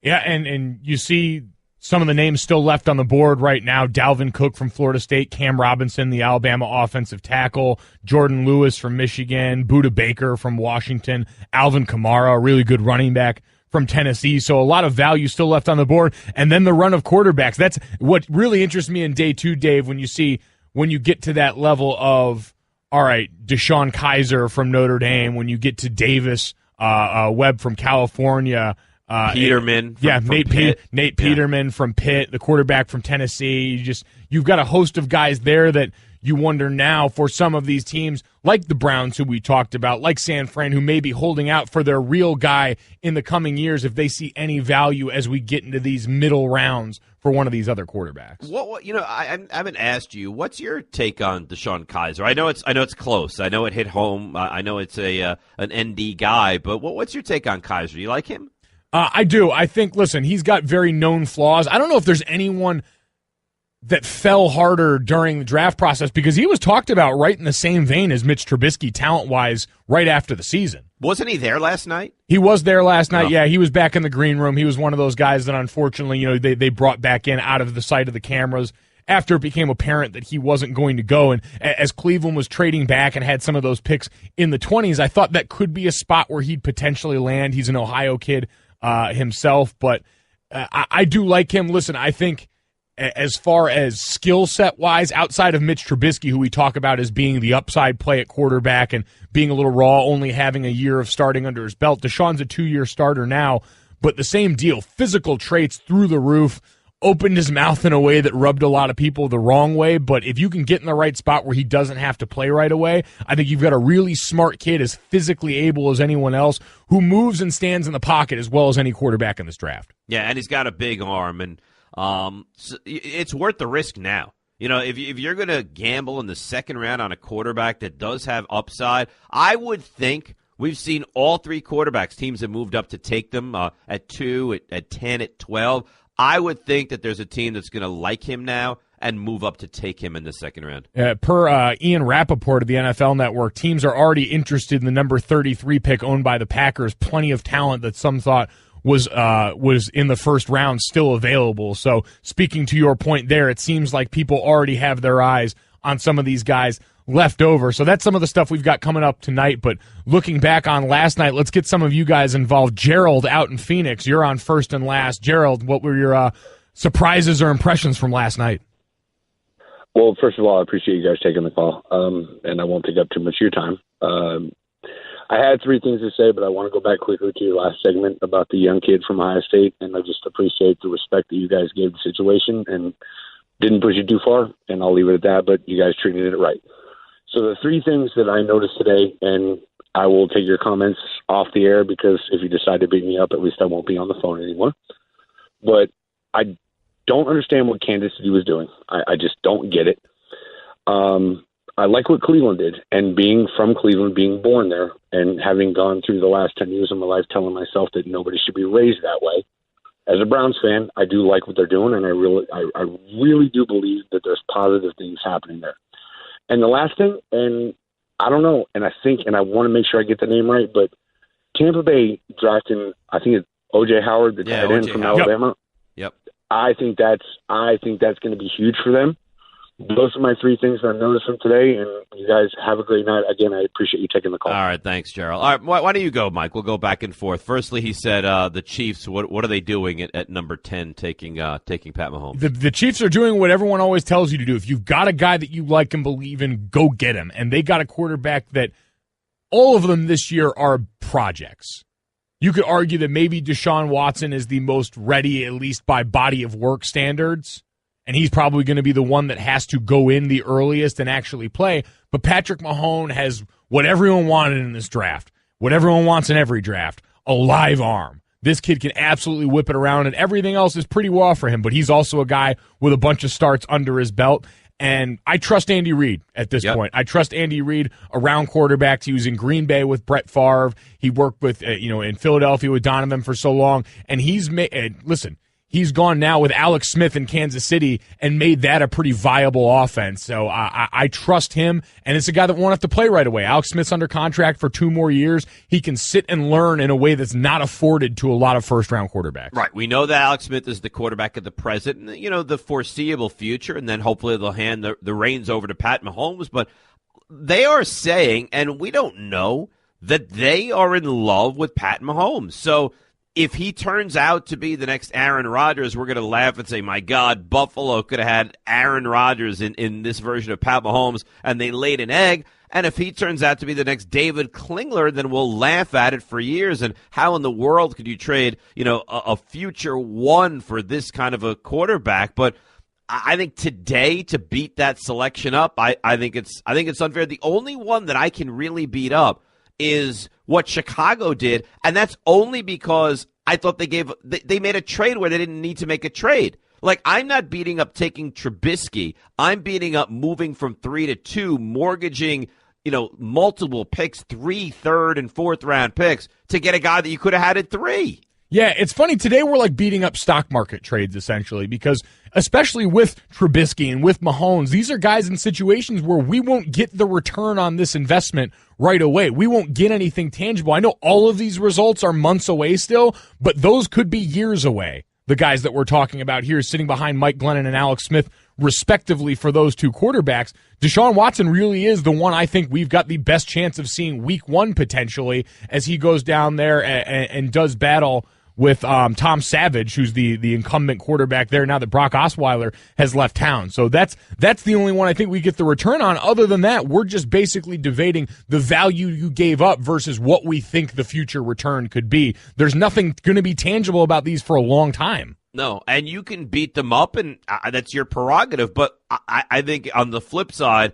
Yeah, and you see some of the names still left on the board right now: Dalvin Cook from Florida State, Cam Robinson, the Alabama offensive tackle, Jordan Lewis from Michigan, Budda Baker from Washington, Alvin Kamara, a really good running back from Tennessee. So a lot of value still left on the board. And then the run of quarterbacks. That's what really interests me in day 2, Dave, when you get to that level of, all right, Deshaun Kaiser from Notre Dame, when you get to Davis Webb from California, Peterman. Nate Peterman from Pitt, the quarterback from Tennessee. You've got a host of guys there that you wonder now for some of these teams, like the Browns, who we talked about, like San Fran, who may be holding out for their real guy in the coming years, if they see any value as we get into these middle rounds for one of these other quarterbacks. I haven't asked you, what's your take on Deshaun Kaiser? I know it's close. I know it hit home. I know it's an ND guy, but what's your take on Kaiser? Do you like him? I do. I think, listen, he's got very known flaws. I don't know if there's anyone that fell harder during the draft process, because he was talked about right in the same vein as Mitch Trubisky talent-wise right after the season. Wasn't he there last night? He was there last night, yeah. He was back in the green room. He was one of those guys that unfortunately, they brought back in out of the sight of the cameras after it became apparent that he wasn't going to go. And as Cleveland was trading back and had some of those picks in the 20s, I thought that could be a spot where he'd potentially land. He's an Ohio kid himself, but I do like him. Listen, I think as far as skill set wise, outside of Mitch Trubisky, who we talk about as being the upside play at quarterback and being a little raw, only having a year of starting under his belt, Deshaun's a 2-year starter now, but the same deal. Physical traits through the roof, opened his mouth in a way that rubbed a lot of people the wrong way, but if you can get in the right spot where he doesn't have to play right away, I think you've got a really smart kid, as physically able as anyone else, who moves and stands in the pocket as well as any quarterback in this draft. Yeah, and he's got a big arm, and so it's worth the risk now. If you're going to gamble in the second round on a quarterback that does have upside, I would think we've seen all 3 quarterbacks. Teams have moved up to take them at 2, at 10, at 12. I would think that there's a team that's going to like him now and move up to take him in the second round. Per Ian Rappaport of the NFL Network, teams are already interested in the number 33 pick owned by the Packers. Plenty of talent that some thought was in the first round still available. So speaking to your point there, it seems like people already have their eyes on some of these guys left over. So that's some of the stuff we've got coming up tonight. But looking back on last night, let's get some of you guys involved. Gerald out in Phoenix, you're on first and last. Gerald, what were your surprises or impressions from last night? Well, first of all, I appreciate you guys taking the call, and I won't take up too much of your time. I had 3 things to say, but I want to go back quickly to your last segment about the young kid from Ohio State, and I just appreciate the respect that you guys gave the situation and didn't push it too far, and I'll leave it at that, but you guys treated it right. So the 3 things that I noticed today, and I will take your comments off the air, because if you decide to beat me up, at least I won't be on the phone anymore. But I don't understand what Kansas City was doing. I just don't get it. I like what Cleveland did, and being from Cleveland, being born there, and having gone through the last 10 years of my life telling myself that nobody should be raised that way. As a Browns fan, I do like what they're doing, and I really do believe that there's positive things happening there. And the last thing, and I don't know, and I think, and I want to make sure I get the name right, but Tampa Bay drafting, I think it's O.J. Howard, the tight end from Alabama. Yep. I think that's going to be huge for them. Those are my 3 things that I noticed from today, and you guys have a great night. Again, I appreciate you taking the call. All right, thanks, Gerald. All right, why don't you go, Mike? We'll go back and forth. Firstly, he said the Chiefs, what are they doing at number 10, taking Pat Mahomes? The Chiefs are doing what everyone always tells you to do. If you've got a guy that you like and believe in, go get him. And they got a quarterback that all of them this year are projects. You could argue that maybe Deshaun Watson is the most ready, at least by body of work standards, and he's probably going to be the one that has to go in the earliest and actually play. But Patrick Mahomes has what everyone wanted in this draft, what everyone wants in every draft, a live arm. This kid can absolutely whip it around, and everything else is pretty well for him. But he's also a guy with a bunch of starts under his belt. And I trust Andy Reid at this point. I trust Andy Reid around quarterbacks. He was in Green Bay with Brett Favre. He worked with, in Philadelphia with Donovan for so long. And he's gone now with Alex Smith in Kansas City and made that a pretty viable offense. So I trust him, and it's a guy that won't have to play right away. Alex Smith's under contract for 2 more years. He can sit and learn in a way that's not afforded to a lot of first-round quarterbacks. Right. We know that Alex Smith is the quarterback of the present, the foreseeable future, and then hopefully they'll hand the reins over to Pat Mahomes. But they are saying, and we don't know, that they are in love with Pat Mahomes. So if he turns out to be the next Aaron Rodgers, we're going to laugh and say, my God, Buffalo could have had Aaron Rodgers in this version of Pat Mahomes, and they laid an egg. And if he turns out to be the next David Klingler, then we'll laugh at it for years. And how in the world could you trade, a future one for this kind of a quarterback? But I think today, to beat that selection up, I think it's unfair. The only one that I can really beat up is what Chicago did, and that's only because I thought they made a trade where they didn't need to make a trade. Like, I'm not beating up taking Trubisky. I'm beating up moving from 3 to 2, mortgaging, multiple picks, 3 third and fourth round picks to get a guy that you could have had at 3. Yeah, it's funny. Today we're like beating up stock market trades, essentially, because especially with Trubisky and with Mahomes, these are guys in situations where we won't get the return on this investment right away. We won't get anything tangible. I know all of these results are months away still, but those could be years away. The guys that we're talking about here sitting behind Mike Glennon and Alex Smith, respectively, for those 2 quarterbacks. Deshaun Watson really is the one I think we've got the best chance of seeing week 1 potentially as he goes down there and does battle with Tom Savage, who's the incumbent quarterback there now that Brock Osweiler has left town. So that's the only one I think we get the return on. Other than that, we're just basically debating the value you gave up versus what we think the future return could be. There's nothing going to be tangible about these for a long time. No, and you can beat them up, and that's your prerogative. But I think on the flip side,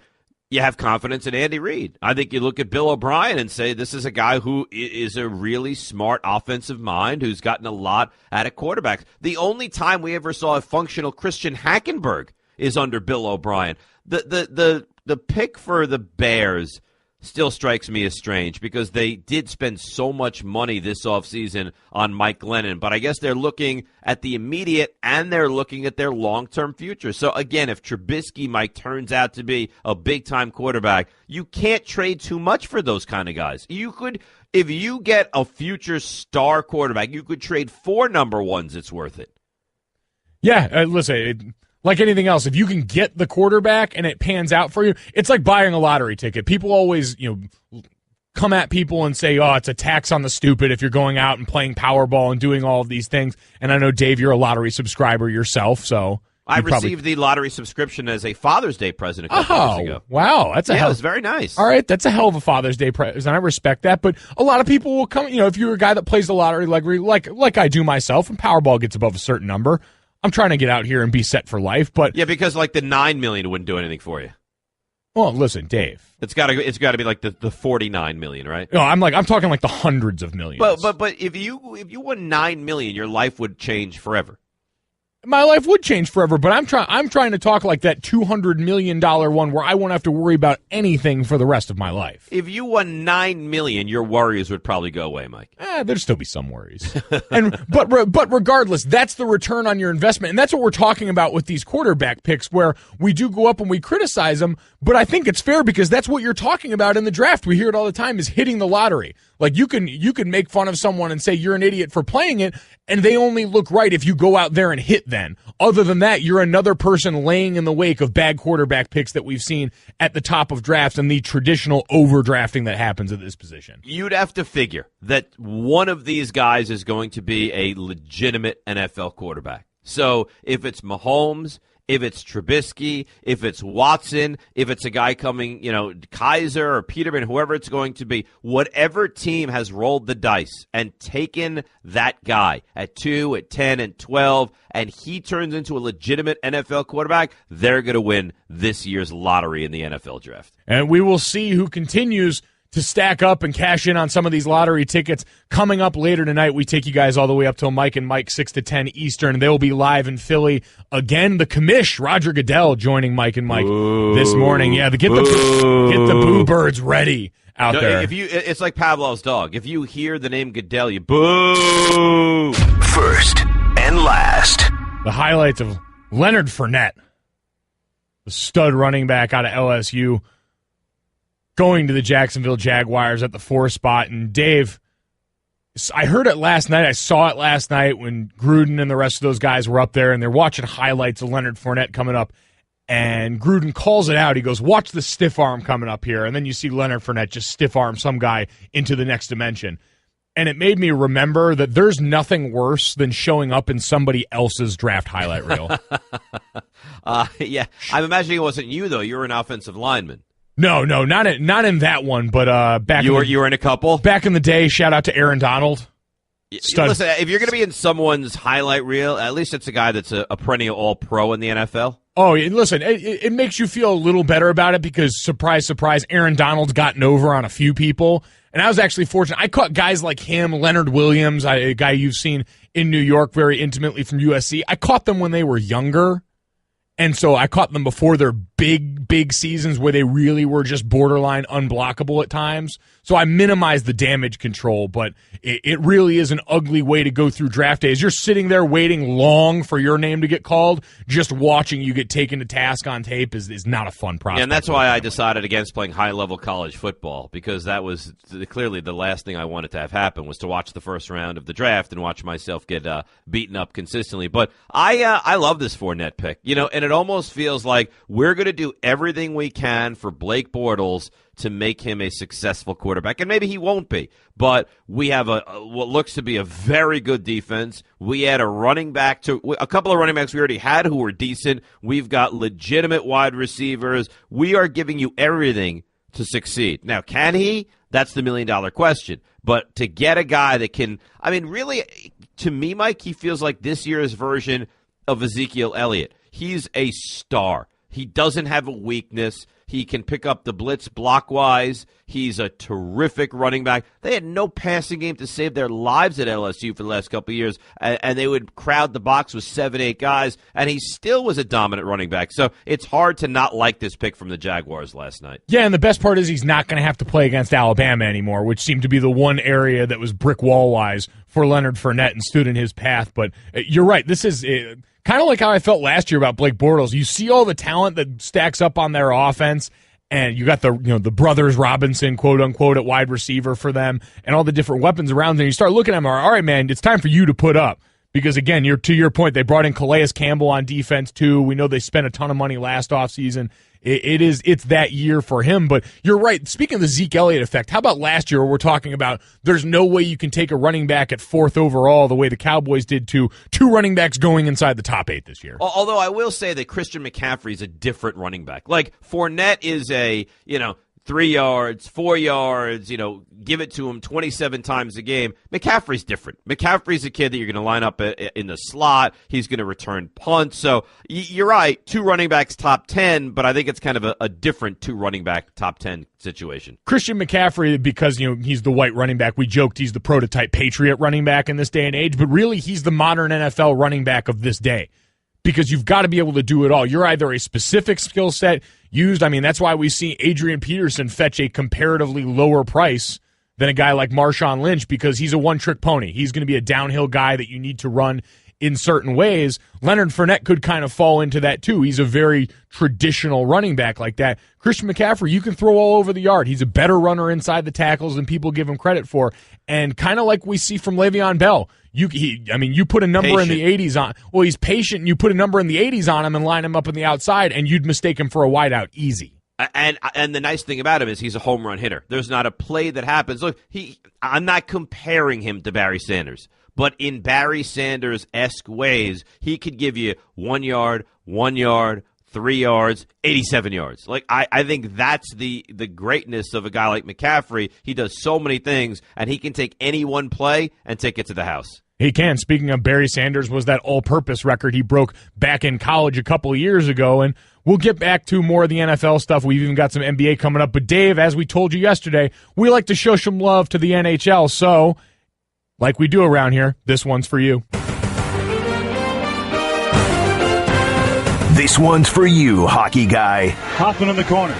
you have confidence in Andy Reid. I think you look at Bill O'Brien and say this is a guy who is a really smart offensive mind who's gotten a lot out of quarterbacks. The only time we ever saw a functional Christian Hackenberg is under Bill O'Brien. The pick for the Bears still strikes me as strange because they did spend so much money this offseason on Mike Glennon. But I guess they're looking at the immediate and they're looking at their long-term future. So, again, if Trubisky, Mike, turns out to be a big-time quarterback, you can't trade too much for those kind of guys. You could, if you get a future star quarterback, you could trade 4 number ones. It's worth it. Yeah, listen, like anything else, if you can get the quarterback and it pans out for you, it's like buying a lottery ticket. People always, come at people and say, oh, it's a tax on the stupid if you're going out and playing Powerball and doing all of these things. And I know, Dave, you're a lottery subscriber yourself, so I received the lottery subscription as a Father's Day present a couple years ago. Wow, that's it was very nice. All right, that's a hell of a Father's Day present. I respect that, but a lot of people will come. If you're a guy that plays the lottery like I do myself, and Powerball gets above a certain number, I'm trying to get out here and be set for life, but yeah, because like the $9 million wouldn't do anything for you. Well, listen, Dave, it's got to be like the $49 million, right? No, I'm talking like the hundreds of millions. But if you won $9 million, your life would change forever. My life would change forever, but I'm trying to talk like that $200 million one where I won't have to worry about anything for the rest of my life. If you won $9 million, your worries would probably go away, Mike. There'd still be some worries. But regardless, that's the return on your investment, and that's what we're talking about with these quarterback picks, where we do go up and we criticize them, but I think it's fair because that's what you're talking about in the draft. We hear it all the time, is hitting the lottery. Like you can make fun of someone and say you're an idiot for playing it, and they only look right if you go out there and hit them. Other than that, you're another person laying in the wake of bad quarterback picks that we've seen at the top of drafts and the traditional overdrafting that happens at this position. You'd have to figure that one of these guys is going to be a legitimate NFL quarterback. So if it's Mahomes, if it's Trubisky, if it's Watson, if it's a guy coming, Kaiser or Peterman, whoever it's going to be, whatever team has rolled the dice and taken that guy at 2, at 10, and 12, and he turns into a legitimate NFL quarterback, they're going to win this year's lottery in the NFL draft. And we will see who continues to stack up and cash in on some of these lottery tickets. Coming up later tonight, we take you guys all the way up till Mike and Mike, 6 to 10 Eastern. They'll be live in Philly. Again, the commish, Roger Goodell, joining Mike and Mike this morning. Yeah, get the boo birds ready out there. It's like Pavlov's dog. If you hear the name Goodell, you boo. First and last. The highlights of Leonard Fournette, the stud running back out of LSU, going to the Jacksonville Jaguars at the 4 spot. And Dave, I heard it last night. I saw it last night when Gruden and the rest of those guys were up there, and they're watching highlights of Leonard Fournette coming up. And Gruden calls it out. He goes, watch the stiff arm coming up here. And then you see Leonard Fournette just stiff arm some guy into the next dimension. And it made me remember that there's nothing worse than showing up in somebody else's draft highlight reel. Yeah, I'm imagining it wasn't you, though. You were an offensive lineman. No, not in that one, but back you were in a couple? Back in the day, shout out to Aaron Donald. Stud. Listen, if you're going to be in someone's highlight reel, at least it's a guy that's a perennial all-pro in the NFL. Oh, and listen, it makes you feel a little better about it because, surprise, surprise, Aaron Donald's gotten over on a few people. And I was actually fortunate. I caught guys like him, Leonard Williams, a guy you've seen in New York very intimately from USC. I caught them when they were younger. And so I caught them before their big seasons where they really were just borderline unblockable at times. So I minimized the damage control, but it really is an ugly way to go through draft days. You're sitting there waiting long for your name to get called. Just watching you get taken to task on tape is not a fun process. Yeah, and that's why I decided against playing high-level college football, because that was clearly the last thing I wanted to have happen was to watch the first round of the draft and watch myself get beaten up consistently. But I love this Fournette pick, and it almost feels like we're going to do everything we can for Blake Bortles to make him a successful quarterback. And maybe he won't be, but we have what looks to be a very good defense. We had a couple of running backs we already had who were decent. We've got legitimate wide receivers. We are giving you everything to succeed. Now, can he? That's the $1 million question. But to get a guy that can, really, to me, Mike, he feels like this year's version of Ezekiel Elliott. He's a star. He doesn't have a weakness. He can pick up the blitz block-wise. He's a terrific running back. They had no passing game to save their lives at LSU for the last couple of years, and they would crowd the box with 7, 8 guys, and he still was a dominant running back. So it's hard to not like this pick from the Jaguars last night. Yeah, and the best part is he's not going to have to play against Alabama anymore, which seemed to be the one area that was brick wall-wise for Leonard Fournette and stood in his path. But you're right. This is kind of like how I felt last year about Blake Bortles. You see all the talent that stacks up on their offense, and you got the brothers Robinson, quote unquote, at wide receiver for them, and all the different weapons around them. You start looking at them, all right, man, it's time for you to put up. Because, again, to your point, they brought in Calais Campbell on defense, too. We know they spent a ton of money last offseason. It's that year for him. But you're right. Speaking of the Zeke Elliott effect, how about last year where we're talking about there's no way you can take a running back at 4th overall the way the Cowboys did to 2 running backs going inside the top 8 this year? Although I will say that Christian McCaffrey is a different running back. Like, Fournette is 3 yards, 4 yards, give it to him 27 times a game. McCaffrey's different. McCaffrey's a kid that you're going to line up in the slot. He's going to return punts. So you're right, 2 running backs top 10, but I think it's kind of a different 2 running back top 10 situation. Christian McCaffrey, because he's the white running back, we joked he's the prototype Patriot running back in this day and age, but really he's the modern NFL running back of this day. Because you've got to be able to do it all. You're either a specific skill set used. That's why we see Adrian Peterson fetch a comparatively lower price than a guy like Marshawn Lynch, because he's a one-trick pony. He's going to be a downhill guy that you need to run in certain ways. Leonard Fournette could kind of fall into that too. He's a very traditional running back like that. Christian McCaffrey, you can throw all over the yard. He's a better runner inside the tackles than people give him credit for. And kind of like we see from Le'Veon Bell, you put a number in the 80s on. Well, he's patient, and you put a number in the 80s on him and line him up on the outside, and you'd mistake him for a wideout easy. And the nice thing about him is he's a home run hitter. There's not a play that happens. Look, I'm not comparing him to Barry Sanders, but in Barry Sanders-esque ways, he could give you 1 yard, 1 yard, 3 yards, 87 yards. Like, I think that's the greatness of a guy like McCaffrey. He does so many things, and he can take any one play and take it to the house. He can. Speaking of, Barry Sanders was that all-purpose record he broke back in college a couple of years ago, and we'll get back to more of the NFL stuff. We've even got some NBA coming up. But, Dave, as we told you yesterday, we like to show some love to the NHL, so like we do around here, this one's for you. This one's for you, hockey guy. Hoffman in the corner.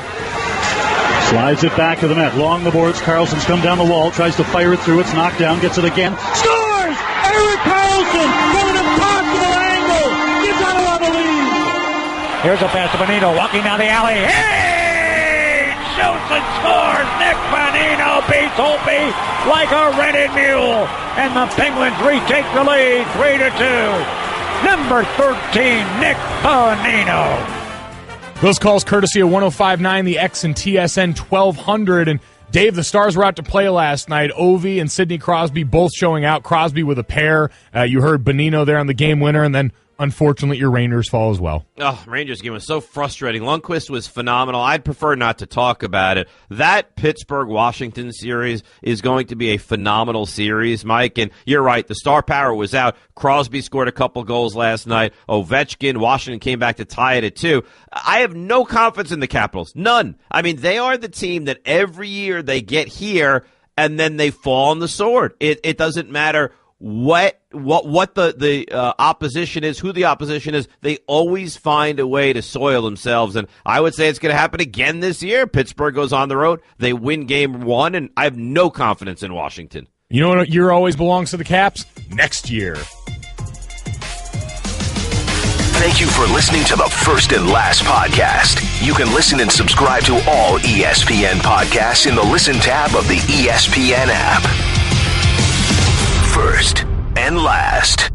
Slides it back to the net. Along the boards, Carlson's come down the wall, tries to fire it through. It's knocked down, gets it again. Scores! Erik Karlsson from an impossible angle. Gets out of the lead. Here's a pass to Bonino, walking down the alley. Hey! Shoots and scores! Nick Bonino beats Holtby like a rented mule. And the Penguins retake the lead, 3-2. Number 13, Nick Bonino. Those calls courtesy of 105.9, the X and TSN 1200. And Dave, the Stars were out to play last night. Ovi and Sidney Crosby both showing out. Crosby with a pair. You heard Bonino there on the game winner, and then unfortunately your Rangers fall as well. Oh, Rangers game was so frustrating. Lundqvist was phenomenal. I'd prefer not to talk about it. That Pittsburgh-Washington series is going to be a phenomenal series, Mike. And you're right, the star power was out. Crosby scored a couple goals last night. Ovechkin, Washington came back to tie it at 2. I have no confidence in the Capitals. None. I mean, they are the team that every year they get here and then they fall on the sword. It doesn't matter what the opposition is, who the opposition is, they always find a way to soil themselves. And I would say it's going to happen again this year. Pittsburgh goes on the road, they win game 1, and I have no confidence in Washington. You know what year always belongs to the Caps? Next year. Thank you for listening to the First and Last podcast. You can listen and subscribe to all ESPN podcasts in the Listen tab of the ESPN app. First and Last.